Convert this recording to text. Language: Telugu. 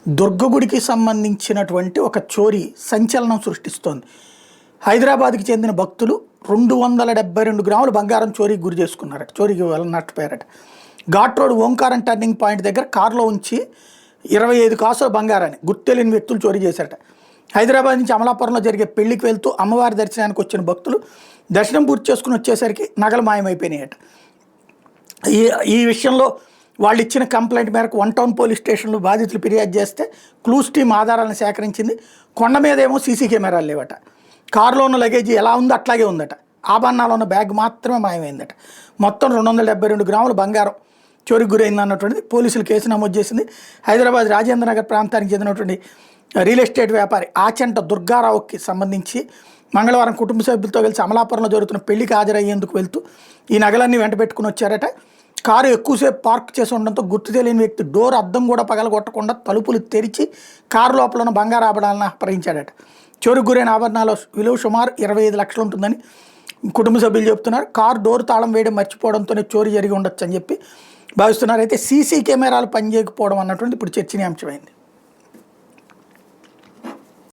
దుర్గగుడికి సంబంధించినటువంటి ఒక చోరీ సంచలనం సృష్టిస్తోంది. హైదరాబాద్కి చెందిన భక్తులు 272 గ్రాముల బంగారం చోరీకి గురి చేసుకున్నారట. చోరీకి నష్టపోయారట. ఘాట్ రోడ్ ఓంకారం టర్నింగ్ పాయింట్ దగ్గర కారులో ఉంచి 25 కాసుల బంగారాన్ని గుర్తెలియని వ్యక్తులు చోరీ చేశారట. హైదరాబాద్ నుంచి అమలాపురంలో జరిగే పెళ్లికి వెళ్తూ అమ్మవారి దర్శనానికి వచ్చిన భక్తులు దర్శనం పూర్తి చేసుకుని వచ్చేసరికి నగలు మాయమైపోయినాయట. ఈ విషయంలో వాళ్ళు ఇచ్చిన కంప్లైంట్ మేరకు 1 టౌన్ పోలీస్ స్టేషన్లో బాధితులు ఫిర్యాదు చేస్తే క్లూస్ టీమ్ ఆధారాలను సేకరించింది. కొండ మీద ఏమో సీసీ కెమెరాలు లేవట. కారులో ఉన్న లగేజీ ఎలా ఉందో అట్లాగే ఉందట. ఆభరణాలు ఉన్న బ్యాగ్ మాత్రమే మాయమైందట. మొత్తం 272 గ్రాముల బంగారం చోరీకి గురైంది అన్నటువంటిది పోలీసులు కేసు నమోదు చేసింది. హైదరాబాద్ రాజేంద్ర నగర్ ప్రాంతానికి చెందినటువంటి రియల్ ఎస్టేట్ వ్యాపారి ఆచంట దుర్గారావుకి సంబంధించి మంగళవారం కుటుంబ సభ్యులతో కలిసి అమలాపురంలో జరుగుతున్న పెళ్లికి హాజరయ్యేందుకు వెళ్తూ ఈ నగలన్నీ వెంట పెట్టుకుని వచ్చారట. కారు ఎక్కువసేపు పార్క్ చేసి ఉండడంతో గుర్తు తెలియని వ్యక్తి డోర్ అద్దం కూడా పగలగొట్టకుండా తలుపులు తెరిచి కారు లోపల ఉన్న బంగారు ఆభరణాలను అపహరించాడట. చోరుకు గురైన ఆభరణాల విలువ సుమారు 25 లక్షలు ఉంటుందని కుటుంబ సభ్యులు చెబుతున్నారు. కారు డోర్ తాళం వేయడం మర్చిపోవడంతోనే చోరీ జరిగి ఉండొచ్చు అని చెప్పి భావిస్తున్నారు. అయితే సీసీ కెమెరాలు పనిచేయకపోవడం అన్నటువంటి ఇప్పుడు చర్చనీయాంశమైంది.